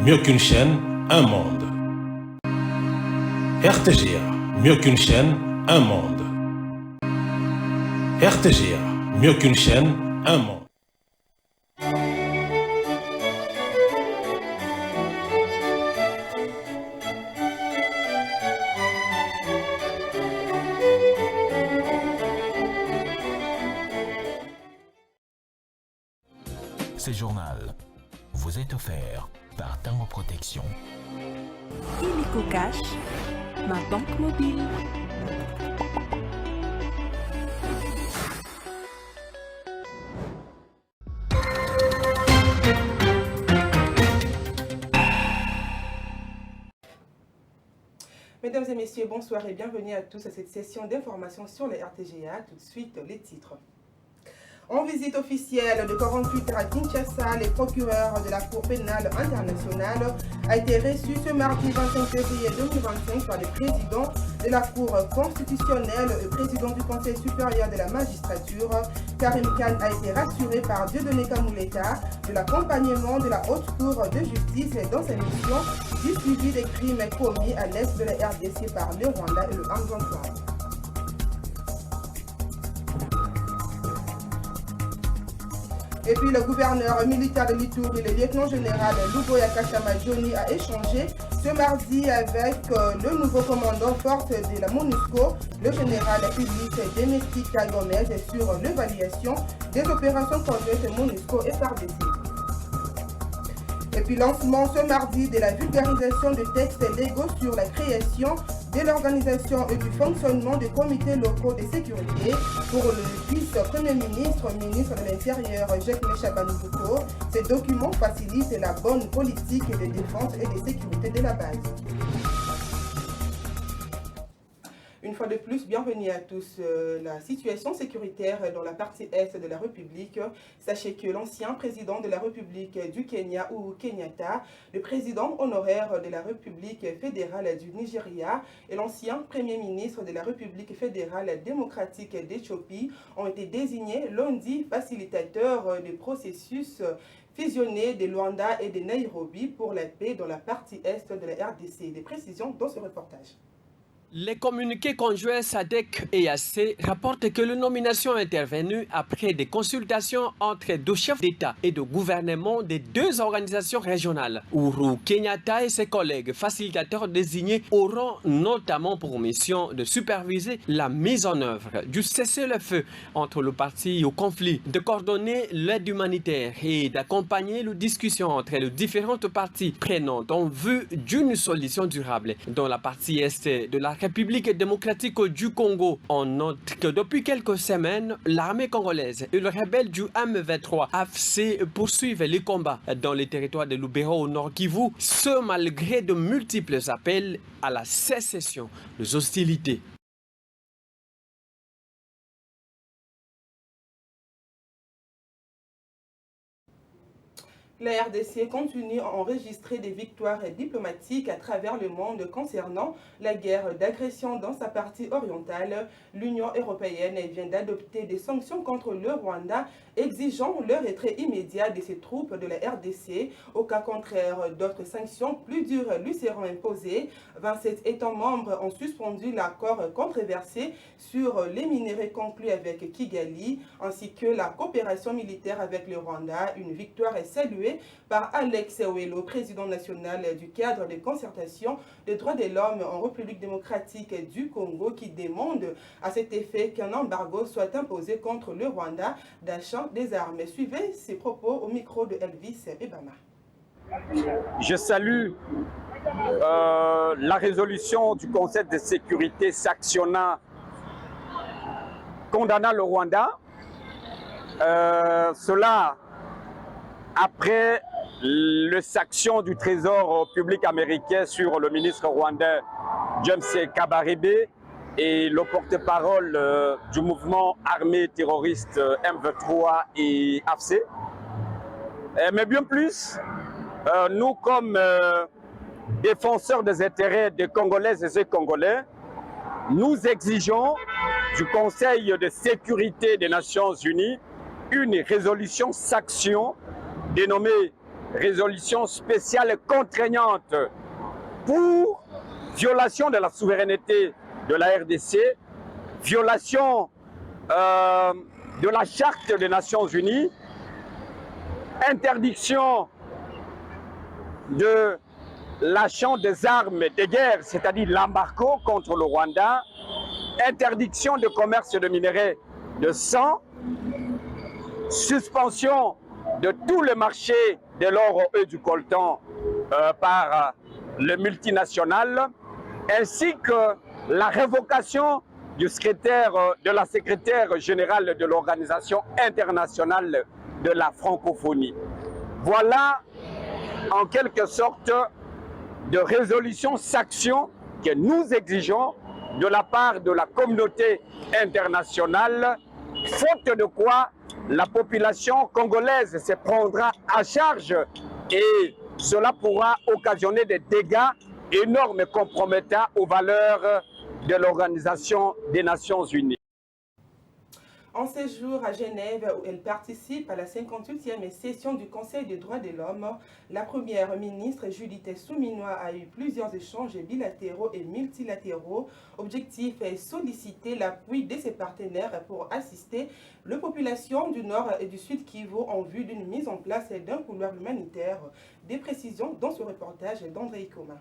mieux qu'une chaîne, un monde. RTGA, mieux qu'une chaîne, un monde. RTGA, mieux qu'une chaîne, un monde. Ce journal vous est offert par Tango Protection. Illico Cash, ma banque mobile. Mesdames et messieurs, bonsoir et bienvenue à tous à cette session d'information sur les RTGA. Tout de suite, les titres. En visite officielle de 48 heures à Kinshasa, le procureur de la Cour pénale internationale a été reçu ce mardi 25 février 2025 par le président de la Cour constitutionnelle et président du Conseil supérieur de la magistrature. Karim Khan a été rassuré par Dieudonné Kamouleta de l'accompagnement de la Haute Cour de justice dans sa mission du suivi des crimes commis à l'est de la RDC par le Rwanda et le M23. Et puis le gouverneur militaire de l'Ituri, le lieutenant-général Luboya Kachama Johnny, a échangé ce mardi avec le nouveau commandant force de la MONUSCO, le général Ulysse Demestika Gomez, sur l'évaluation des opérations conjointes MONUSCO et FARDC. Et puis lancement ce mardi de la vulgarisation de textes légaux sur la création de l'organisation et du fonctionnement des comités locaux de sécurité pour le vice-premier ministre, ministre de l'Intérieur, Jacques Mechabanouko. Ces documents facilitent la bonne politique de défense et de sécurité de la base. Une fois de plus, bienvenue à tous. La situation sécuritaire dans la partie est de la République. Sachez que l'ancien président de la République du Kenya, Uhuru Kenyatta, le président honoraire de la République fédérale du Nigeria et l'ancien premier ministre de la République fédérale démocratique d'Éthiopie ont été désignés lundi facilitateurs du processus fusionné de Luanda et de Nairobi pour la paix dans la partie est de la RDC. Des précisions dans ce reportage. Les communiqués conjoints SADC et EAC rapportent que la nomination est intervenue après des consultations entre deux chefs d'État et de gouvernement des deux organisations régionales. Uhuru Kenyatta et ses collègues facilitateurs désignés auront notamment pour mission de superviser la mise en œuvre du cessez-le-feu entre le parti au conflit, de coordonner l'aide humanitaire et d'accompagner les discussions entre les différentes parties prenantes en vue d'une solution durable dans la partie est de la République démocratique du Congo. On note que depuis quelques semaines, l'armée congolaise et le rebelle du M23 AFC poursuivent les combats dans les territoires de Lubero au Nord Kivu, ce malgré de multiples appels à la cessation des hostilités. La RDC continue à enregistrer des victoires diplomatiques à travers le monde concernant la guerre d'agression dans sa partie orientale. L'Union européenne vient d'adopter des sanctions contre le Rwanda, exigeant le retrait immédiat de ses troupes de la RDC. Au cas contraire, d'autres sanctions plus dures lui seront imposées. 27 États membres ont suspendu l'accord controversé sur les minéraux conclus avec Kigali, ainsi que la coopération militaire avec le Rwanda. Une victoire est saluée par Alex Owelo, président national du cadre de concertation des droits de l'homme en République démocratique du Congo, qui demande à cet effet qu'un embargo soit imposé contre le Rwanda d'achat des armes. Suivez ses propos au micro de Elvis Ebama. Je salue la résolution du Conseil de sécurité s'actionnant condamnant le Rwanda. Cela après le sanction du Trésor public américain sur le ministre rwandais James Kabarebe et le porte-parole du mouvement armé terroriste M23 et AFC. Mais bien plus, nous comme défenseurs des intérêts des Congolaises et Congolais, nous exigeons du Conseil de sécurité des Nations Unies une résolution sanction dénommée résolution spéciale contraignante pour violation de la souveraineté de la RDC, violation de la Charte des Nations Unies, interdiction de l'achat des armes de guerre, c'est-à-dire l'embargo contre le Rwanda, interdiction de commerce de minerais de sang, suspension de tout le marché de l'or et du coltan par le multinational, ainsi que la révocation du secrétaire, de la secrétaire générale de l'Organisation internationale de la francophonie. Voilà en quelque sorte de résolution, sanctions que nous exigeons de la part de la communauté internationale, faute de quoi la population congolaise se prendra à charge et cela pourra occasionner des dégâts énormes compromettants aux valeurs de l'Organisation des Nations Unies. En séjour à Genève, où elle participe à la 58e session du Conseil des droits de l'homme, la première ministre Judith Suminwa a eu plusieurs échanges bilatéraux et multilatéraux. Objectif est solliciter l'appui de ses partenaires pour assister les populations du Nord et du Sud Kivu en vue d'une mise en place d'un couloir humanitaire. Des précisions dans ce reportage d'André Ikoma.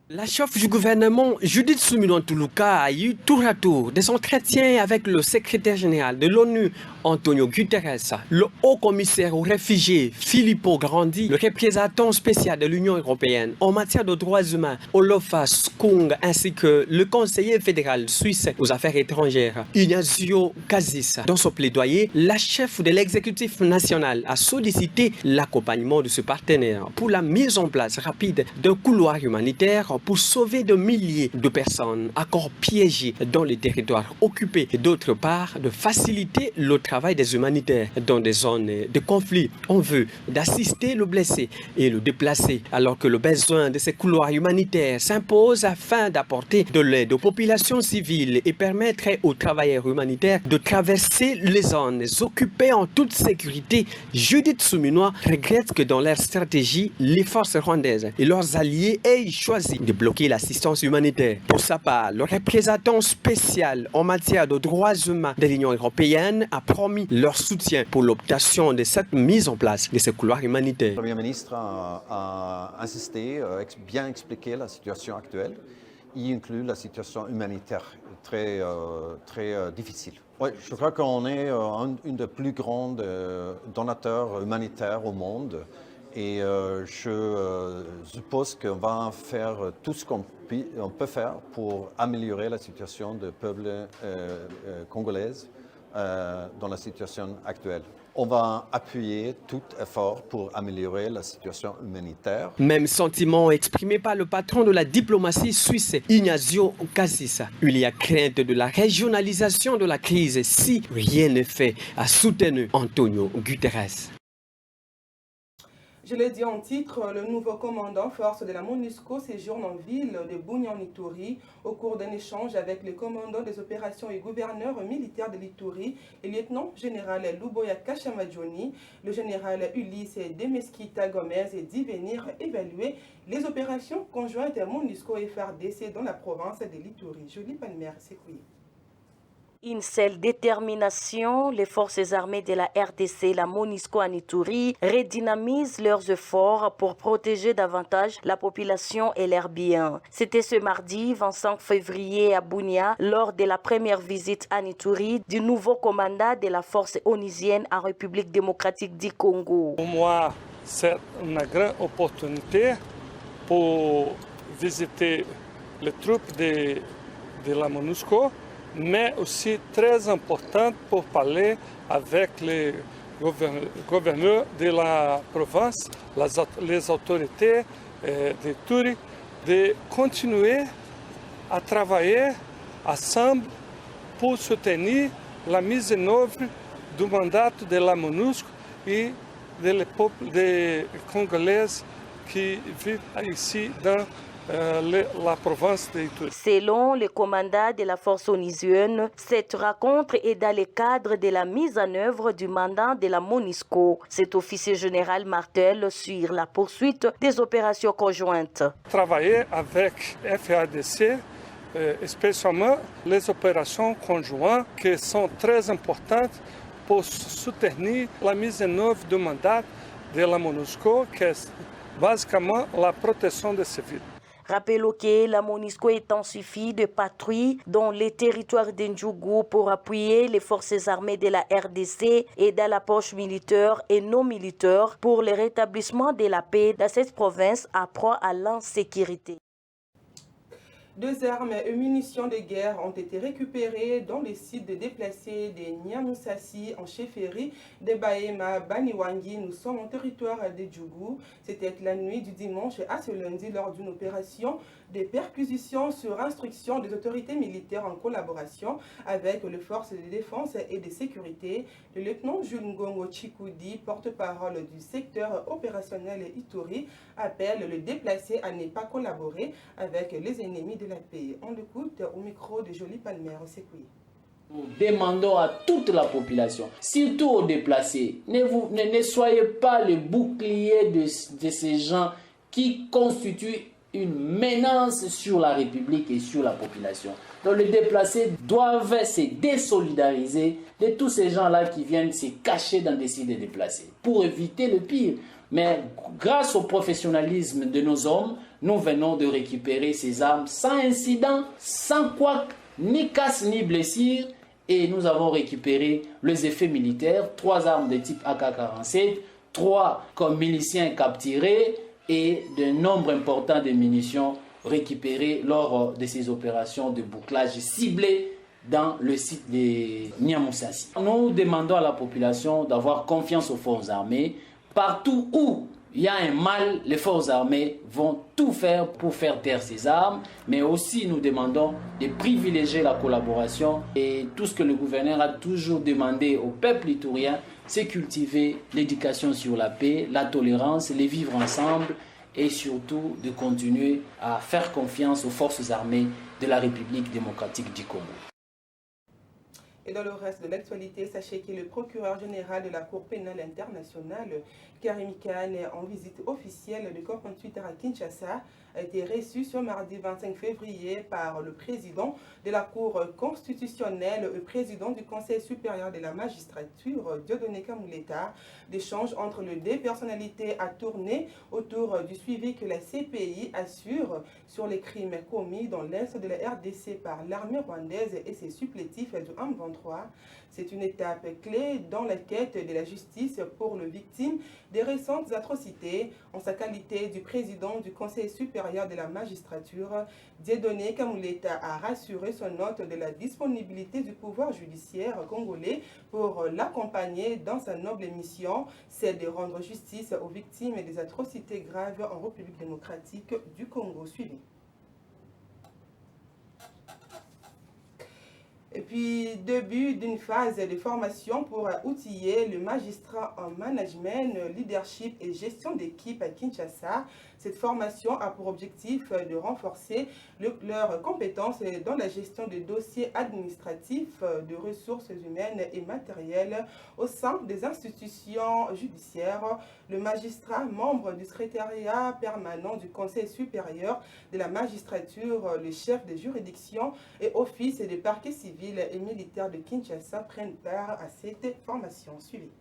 La chef du gouvernement, Judith Suminwa Tuluka, a eu tour à tour des entretiens avec le secrétaire général de l'ONU, Antonio Guterres, le haut-commissaire aux réfugiés, Filippo Grandi, le représentant spécial de l'Union européenne en matière de droits humains, Olofa Skung, ainsi que le conseiller fédéral suisse aux affaires étrangères, Ignazio Cassis. Dans son plaidoyer, la chef de l'exécutif national a sollicité l'accompagnement de ce partenaire pour la mise en place rapide d'un couloir humanitaire pour sauver de milliers de personnes encore piégées dans les territoires occupés et d'autre part de faciliter le travail des humanitaires dans des zones de conflit. On veut d'assister le blessé et le déplacé alors que le besoin de ces couloirs humanitaires s'impose afin d'apporter de l'aide aux populations civiles et permettre aux travailleurs humanitaires de traverser les zones occupées en toute sécurité. Judith Suminwa regrette que dans leur stratégie, les forces rwandaises et leurs alliés aient choisi de bloquer l'assistance humanitaire. Pour sa part, le représentant spécial en matière de droits humains de l'Union européenne a promis leur soutien pour l'obtention de cette mise en place de ce couloir humanitaire. Le Premier ministre a insisté, bien expliqué la situation actuelle, y inclut la situation humanitaire très difficile. Oui, je crois qu'on est une des plus grandes donateurs humanitaires au monde. Et je suppose qu'on va faire tout ce qu'on peut faire pour améliorer la situation du peuple congolais dans la situation actuelle. On va appuyer tout effort pour améliorer la situation humanitaire. Même sentiment exprimé par le patron de la diplomatie suisse, Ignazio Cassis. Il y a crainte de la régionalisation de la crise si rien n'est fait, a soutenu Antonio Guterres. Je l'ai dit en titre, le nouveau commandant force de la MONUSCO séjourne en ville de Bunya-en-Ituri au cours d'un échange avec le commandant des opérations et gouverneur militaire de l'Ituri, le lieutenant-général Luboya Kashamadjoni. Le général Ulysse Demesquita Gomez dit venir évaluer les opérations conjointes à MONUSCO et FARDC dans la province de l'Ituri. Jolie Palmer, c'est quoi? Une seule détermination, les forces armées de la RDC, la MONUSCO en Ituri, redynamisent leurs efforts pour protéger davantage la population et leurs biens. C'était ce mardi 25 février à Bunia, lors de la première visite en Ituri du nouveau commandant de la force onusienne en République démocratique du Congo. Pour moi, c'est une grande opportunité pour visiter les troupes de la MONUSCO, mais aussi très importante pour parler avec les gouverneurs de la province, les autorités de Ituri, de continuer à travailler ensemble pour soutenir la mise en œuvre du mandat de la MONUSCO et des peuples congolais qui vivent ici dans la province de Ituri. Selon le commandant de la force onusienne, cette rencontre est dans le cadre de la mise en œuvre du mandat de la MONUSCO. Cet officier général martèle sur la poursuite des opérations conjointes. Travailler avec FARDC, spécialement les opérations conjointes qui sont très importantes pour soutenir la mise en œuvre du mandat de la MONUSCO, qui est basiquement la protection des civils. Rappelons que la MONUSCO intensifie de patrouilles dans les territoires d'Ndjougou pour appuyer les forces armées de la RDC et dans la poche militaire et non militaire pour le rétablissement de la paix dans cette province à proie à l'insécurité. 2 armes et munitions de guerre ont été récupérées dans les sites de déplacés des Niamoussassi en chefferie de Bahema Baniwangi. Nous sommes en territoire de Djougou. C'était la nuit du dimanche à ce lundi lors d'une opération de perquisition sur instruction des autorités militaires en collaboration avec les forces de défense et de sécurité. Le lieutenant Jules Ngongo Chikoudi, porte-parole du secteur opérationnel Ituri, appelle le déplacé à ne pas collaborer avec les ennemis de la paix. On l'écoute au micro de Jolie Palmer au Sékouye. Nous demandons à toute la population, surtout aux déplacés, ne soyez pas le bouclier de ces gens qui constituent une menace sur la République et sur la population. Donc les déplacés doivent se désolidariser de tous ces gens-là qui viennent se cacher dans des sites de déplacés pour éviter le pire. Mais grâce au professionnalisme de nos hommes, nous venons de récupérer ces armes sans incident, sans quoi, ni casse ni blessure. Et nous avons récupéré les effets militaires, 3 armes de type AK-47, 3 comme miliciens capturés et de nombre important de munitions récupérées lors de ces opérations de bouclage ciblées dans le site de Niamoussassi. Nous demandons à la population d'avoir confiance aux forces armées. Partout où il y a un mal, les forces armées vont tout faire pour faire taire ces armes, mais aussi nous demandons de privilégier la collaboration et tout ce que le gouverneur a toujours demandé au peuple iturien, c'est cultiver l'éducation sur la paix, la tolérance, les vivre ensemble et surtout de continuer à faire confiance aux forces armées de la République démocratique du Congo. Et dans le reste de l'actualité, sachez que le procureur général de la Cour pénale internationale, Karim Khan, en visite officielle de COP28 à Kinshasa, a été reçu ce mardi 25 février par le président de la Cour constitutionnelle et président du Conseil supérieur de la magistrature, Dieudonné Kamuleta. L'échange entre les 2 personnalités a tourné autour du suivi que la CPI assure sur les crimes commis dans l'est de la RDC par l'armée rwandaise et ses supplétifs du M23. C'est une étape clé dans la quête de la justice pour les victimes des récentes atrocités. En sa qualité du président du Conseil supérieur de la magistrature, Dieudonné Kamuleta a rassuré son hôte de la disponibilité du pouvoir judiciaire congolais pour l'accompagner dans sa noble mission, celle de rendre justice aux victimes des atrocités graves en République démocratique du Congo. Suivi. Et puis, début d'une phase de formation pour outiller le magistrat en management, leadership et gestion d'équipe à Kinshasa. Cette formation a pour objectif de renforcer leurs compétences dans la gestion des dossiers administratifs, de ressources humaines et matérielles au sein des institutions judiciaires. Le magistrat, membre du secrétariat permanent du Conseil supérieur de la magistrature, le chef de juridiction et office des parquets civils et militaires de Kinshasa prennent part à cette formation suivie.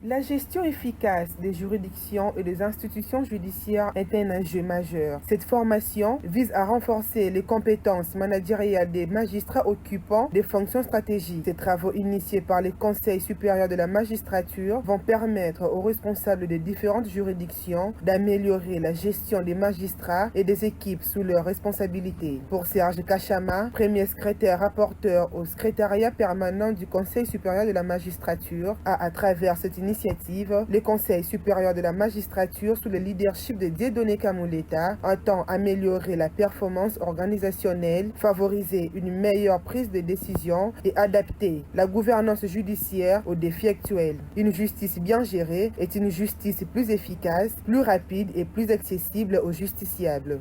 La gestion efficace des juridictions et des institutions judiciaires est un enjeu majeur. Cette formation vise à renforcer les compétences managériales des magistrats occupant des fonctions stratégiques. Ces travaux initiés par le Conseil supérieur de la magistrature vont permettre aux responsables des différentes juridictions d'améliorer la gestion des magistrats et des équipes sous leur responsabilité. Pour Serge Kachama, premier secrétaire rapporteur au secrétariat permanent du Conseil supérieur de la magistrature, à travers cette initiative, initiative, le Conseil supérieur de la magistrature sous le leadership de Dieudonné Kamuleta entend améliorer la performance organisationnelle, favoriser une meilleure prise de décision et adapter la gouvernance judiciaire aux défis actuels. Une justice bien gérée est une justice plus efficace, plus rapide et plus accessible aux justiciables.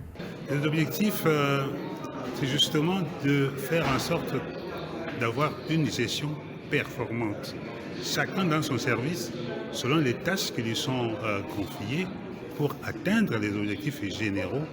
L'objectif, c'est justement de faire en sorte d'avoir une gestion performante. Chacun dans son service, selon les tâches qui lui sont confiées pour atteindre les objectifs généraux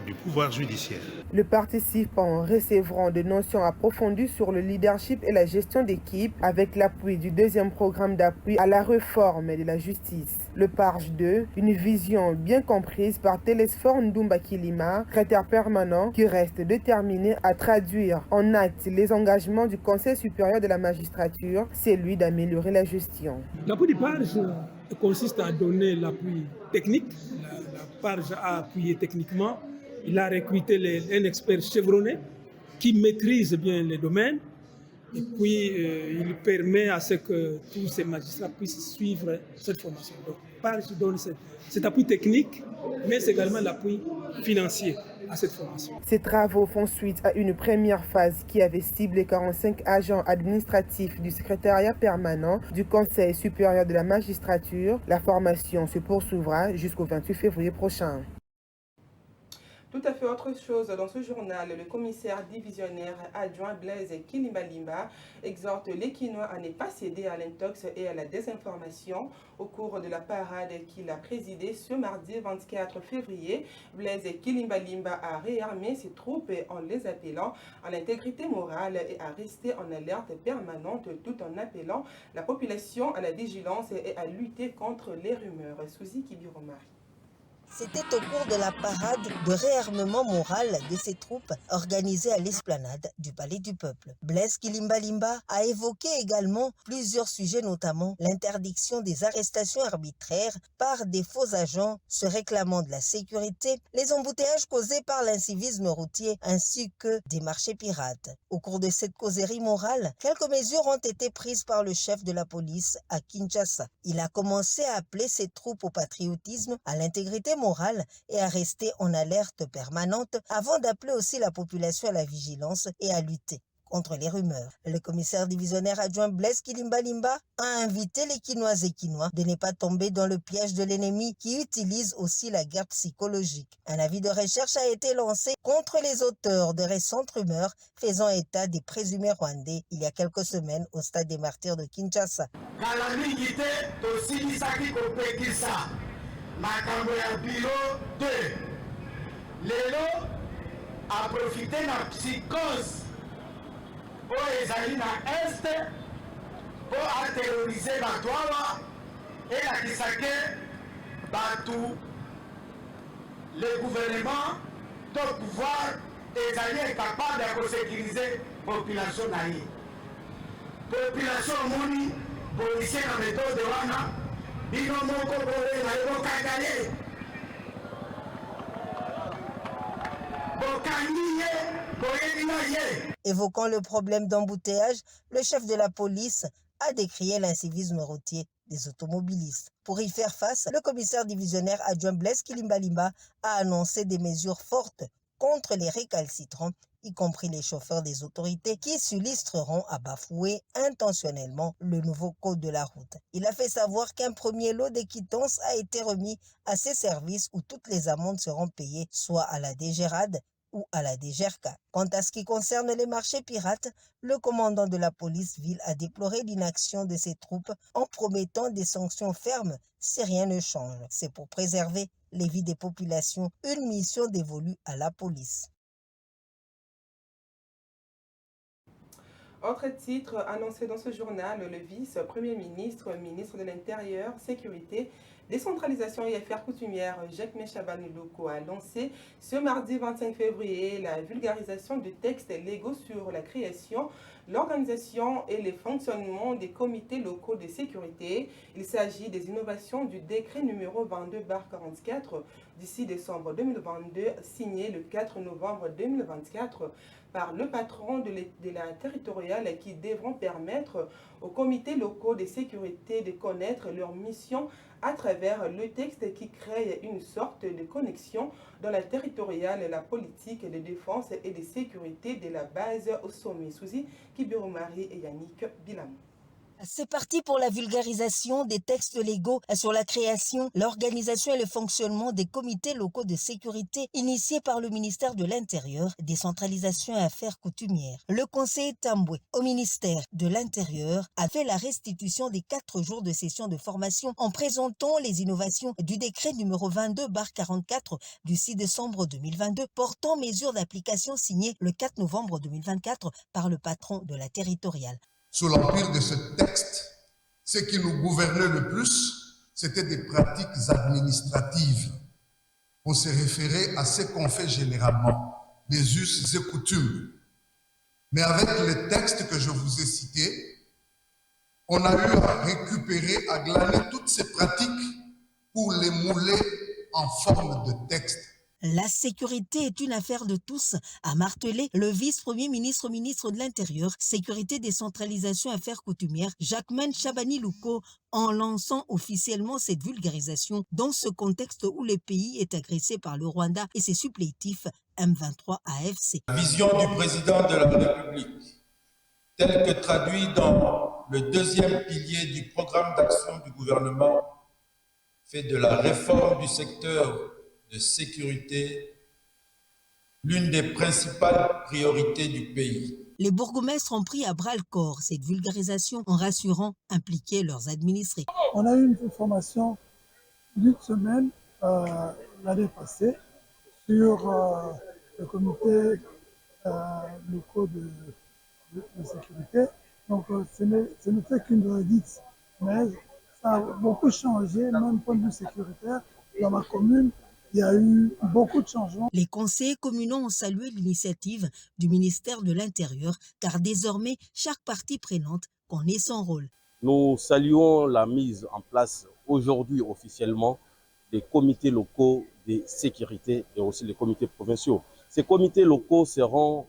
du pouvoir judiciaire. Les participants recevront des notions approfondies sur le leadership et la gestion d'équipe avec l'appui du deuxième programme d'appui à la réforme de la justice. Le PARJ 2, une vision bien comprise par Télésphore Ndumba Kilima, secrétaire permanent qui reste déterminé à traduire en actes les engagements du Conseil supérieur de la magistrature, c'est lui d'améliorer la gestion. L'appui du PARJ consiste à donner l'appui technique. La PARJ a appuyé techniquement. Il a recruté un expert chevronné qui maîtrise bien les domaines et puis il permet à ce que tous ces magistrats puissent suivre cette formation. Donc, PARJ donne cet appui technique, mais c'est également l'appui financier à cette formation. Ces travaux font suite à une première phase qui avait ciblé 45 agents administratifs du secrétariat permanent du Conseil supérieur de la magistrature. La formation se poursuivra jusqu'au 28 février prochain. Tout à fait autre chose dans ce journal, le commissaire divisionnaire adjoint Blaise Kilimbalimba exhorte les Kinois à ne pas céder à l'intox et à la désinformation. Au cours de la parade qu'il a présidée ce mardi 24 février, Blaise Kilimbalimba a réarmé ses troupes en les appelant à l'intégrité morale et à rester en alerte permanente tout en appelant la population à la vigilance et à lutter contre les rumeurs. Suzy Kibiromari. C'était au cours de la parade de réarmement moral de ces troupes organisée à l'esplanade du Palais du Peuple. Blaise Kilimbalimba a évoqué également plusieurs sujets, notamment l'interdiction des arrestations arbitraires par des faux agents se réclamant de la sécurité, les embouteillages causés par l'incivisme routier ainsi que des marchés pirates. Au cours de cette causerie morale, quelques mesures ont été prises par le chef de la police à Kinshasa. Il a commencé à appeler ses troupes au patriotisme, à l'intégrité morale et à rester en alerte permanente avant d'appeler aussi la population à la vigilance et à lutter contre les rumeurs. Le commissaire divisionnaire adjoint Blaise Kilimbalimba a invité les Kinoises et Kinois de ne pas tomber dans le piège de l'ennemi qui utilise aussi la guerre psychologique. Un avis de recherche a été lancé contre les auteurs de récentes rumeurs faisant état des présumés rwandais il y a quelques semaines au stade des martyrs de Kinshasa. Makambo ya biro 2 lelo a profité na psychose oyo ezali na este po aterroriser bato awa elakisa ke bato le gouvernement to pouvoir ezali incapable ya kosécuriser population na ye. Population omoni policier na méthode wana Évoquant le problème d'embouteillage, le chef de la police a décrié l'incivisme routier des automobilistes. Pour y faire face, le commissaire divisionnaire adjoint Blaise Kilimbalimba a annoncé des mesures fortes contre les récalcitrants, y compris les chauffeurs des autorités qui s'illustreront à bafouer intentionnellement le nouveau code de la route. Il a fait savoir qu'un premier lot de quittances a été remis à ces services où toutes les amendes seront payées soit à la DGRAD ou à la DGRK. Quant à ce qui concerne les marchés pirates, le commandant de la police-ville a déploré l'inaction de ses troupes en promettant des sanctions fermes si rien ne change. C'est pour préserver les vies des populations, une mission dévolue à la police. Autre titre annoncé dans ce journal, le vice-premier ministre, ministre de l'Intérieur, Sécurité, Décentralisation et Affaires coutumières, Jacques Méchaban-Loko a lancé ce mardi 25 février la vulgarisation de textes légaux sur la création l'organisation et le fonctionnement des comités locaux de sécurité. Il s'agit des innovations du décret numéro 22/44 du 6 décembre 2022, signé le 4 novembre 2024 par le patron de la territoriale, qui devront permettre aux comités locaux de sécurité de connaître leur mission à travers le texte qui crée une sorte de connexion dans la territoriale, la politique de défense et de sécurité de la base au sommet. Souzy Kibirou-Marie et Yannick Bilamou. C'est parti pour la vulgarisation des textes légaux sur la création, l'organisation et le fonctionnement des comités locaux de sécurité initiés par le ministère de l'Intérieur, décentralisation et affaires coutumières. Le conseiller Tamboué au ministère de l'Intérieur a fait la restitution des 4 jours de session de formation en présentant les innovations du décret numéro 22/44 du 6 décembre 2022 portant mesures d'application signées le 4 novembre 2024 par le patron de la territoriale. Sous l'empire de ce texte, ce qui nous gouvernait le plus, c'était des pratiques administratives. On s'est référé à ce qu'on fait généralement, des us et coutumes. Mais avec les textes que je vous ai cités, on a eu à récupérer, à glaner toutes ces pratiques pour les mouler en forme de texte. La sécurité est une affaire de tous, a martelé le vice-premier ministre, ministre de l'Intérieur, Sécurité, décentralisation, affaires coutumières, Jacquemaine Chabani-Louko, en lançant officiellement cette vulgarisation dans ce contexte où le pays est agressé par le Rwanda et ses supplétifs M23 AFC. La vision du président de la République, telle que traduite dans le 2e pilier du programme d'action du gouvernement, fait de la réforme du secteur de sécurité l'une des principales priorités du pays. Les bourgmestres ont pris à bras-le-corps cette vulgarisation en rassurant impliquer leurs administrés. On a eu une formation d'une semaine l'année passée sur le comité locaux de sécurité. Donc ce ne fait qu'une redite, mais ça a beaucoup changé, même point de vue sécuritaire. Dans ma commune, il y a eu beaucoup de changements. Les conseillers communaux ont salué l'initiative du ministère de l'Intérieur, car désormais, chaque partie prenante connaît son rôle. Nous saluons la mise en place aujourd'hui officiellement des comités locaux de sécurité et aussi les comités provinciaux. Ces comités locaux seront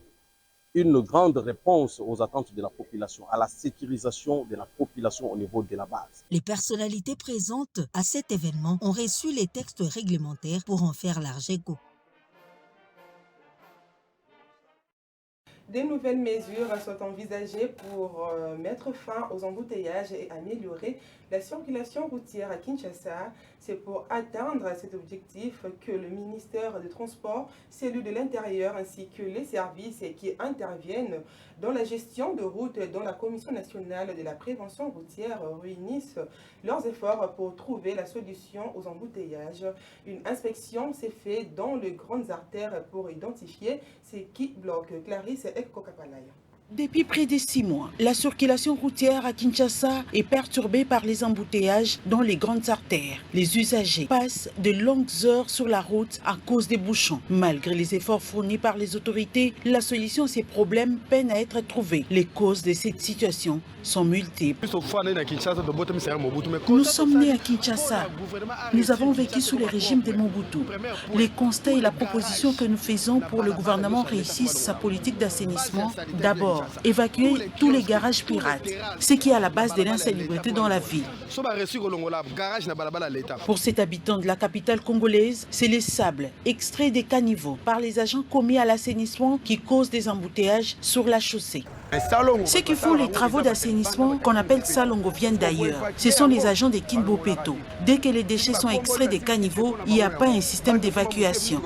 une grande réponse aux attentes de la population, à la sécurisation de la population au niveau de la base. Les personnalités présentes à cet événement ont reçu les textes réglementaires pour en faire large écho. Des nouvelles mesures sont envisagées pour mettre fin aux embouteillages et améliorer la circulation routière à Kinshasa. C'est pour atteindre cet objectif que le ministère des Transports, celui de l'Intérieur ainsi que les services qui interviennent dans la gestion de routes dans la Commission nationale de la prévention routière réunissent leurs efforts pour trouver la solution aux embouteillages. Une inspection s'est faite dans les grandes artères pour identifier ce qui bloque. Clarisse Ekokapalaya. Depuis près de 6 mois, la circulation routière à Kinshasa est perturbée par les embouteillages dans les grandes artères. Les usagers passent de longues heures sur la route à cause des bouchons. Malgré les efforts fournis par les autorités, la solution à ces problèmes peine à être trouvée. Les causes de cette situation sont multiples. Nous sommes nés à Kinshasa. Nous avons vécu sous le régime de Mobutu. Les constats et la proposition que nous faisons pour le gouvernement réussisse sa politique d'assainissement. D'abord, évacuer tous les garages pirates, ce qui est à la base de l'insalubrité dans la ville. Pour cet habitant de la capitale congolaise, c'est les sables extraits des caniveaux par les agents commis à l'assainissement qui causent des embouteillages sur la chaussée. Ceux qui font les travaux d'assainissement qu'on appelle Salongo viennent d'ailleurs. Ce sont les agents de Kinbopeto. Dès que les déchets sont extraits des caniveaux, il n'y a pas un système d'évacuation.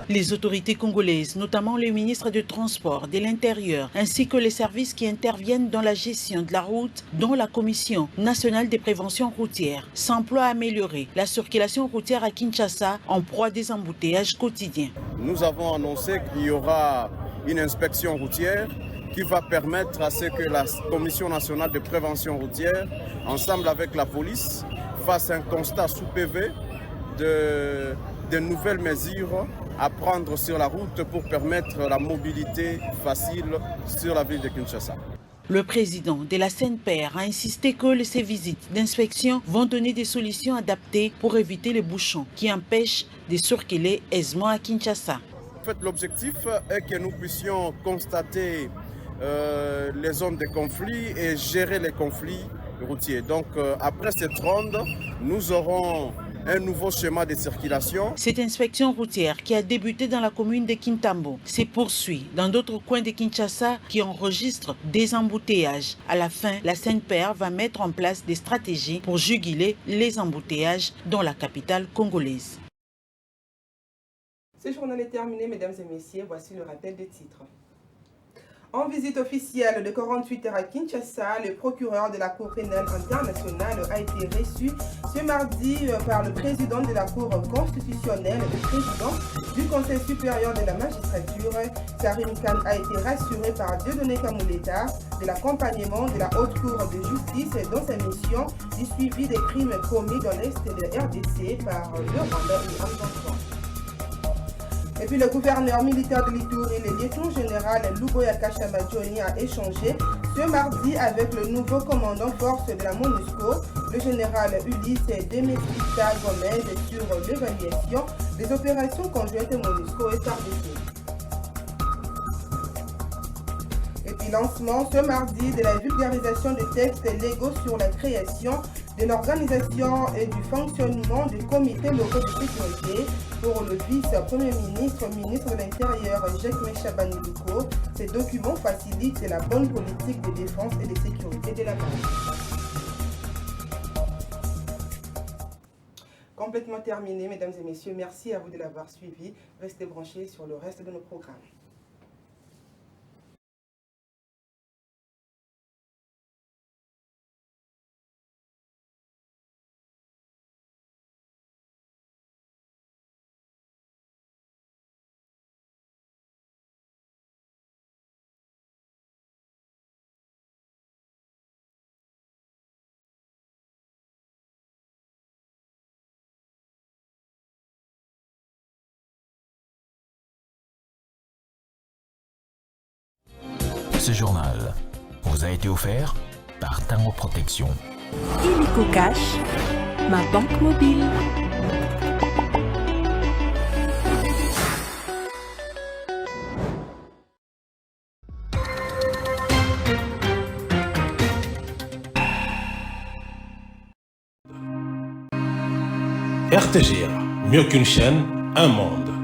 Les autorités congolaises, notamment le ministre du Transport, de l'Intérieur, ainsi que les services qui interviennent dans la gestion de la route, dont la Commission nationale de prévention routière, s'emploient à améliorer la circulation routière à Kinshasa en proie des embouteillages quotidiens. Nous avons annoncé qu'il y aura une inspection routière qui va permettre à ce que la Commission nationale de prévention routière, ensemble avec la police, fasse un constat sous PV de nouvelles mesures à prendre sur la route pour permettre la mobilité facile sur la ville de Kinshasa. Le président de la CNPR a insisté que ces visites d'inspection vont donner des solutions adaptées pour éviter les bouchons qui empêchent de circuler aisément à Kinshasa. En fait, l'objectif est que nous puissions constater les zones de conflit et gérer les conflits routiers. Donc après cette ronde, nous aurons un nouveau schéma de circulation. Cette inspection routière qui a débuté dans la commune de Kintambo se poursuit dans d'autres coins de Kinshasa qui enregistrent des embouteillages. À la fin, la CNPR va mettre en place des stratégies pour juguler les embouteillages dans la capitale congolaise. Ce journal est terminé, mesdames et messieurs. Voici le rappel des titres. En visite officielle de 48 heures à Kinshasa, le procureur de la Cour pénale internationale a été reçu ce mardi par le président de la Cour constitutionnelle et le président du Conseil supérieur de la magistrature. Karim Khan a été rassuré par Dieudonné Kamuleta de l'accompagnement de la Haute Cour de justice dans sa mission du suivi des crimes commis dans l'Est de la RDC par le Rwanda et M23. Et puis le gouverneur militaire de l'Ituri, le lieutenant-général Luboya Kashama Johnny, a échangé ce mardi avec le nouveau commandant force de la MONUSCO, le général Ulysse Demesita Gomez, sur l'évaluation des opérations conjointes MONUSCO et SARDC. Et puis lancement ce mardi de la vulgarisation des textes légaux sur la création de l'organisation et du fonctionnement des comités locaux de sécurité pour le vice-premier ministre, ministre de l'Intérieur Jacques Méchabani Luko. Ces documents facilitent la bonne politique de défense et de sécurité de la base. Complètement terminé, mesdames et messieurs. Merci à vous de l'avoir suivi. Restez branchés sur le reste de nos programmes. Ce journal vous a été offert par Tango Protection. Illico Cash, ma banque mobile. RTGA, mieux qu'une chaîne, un monde.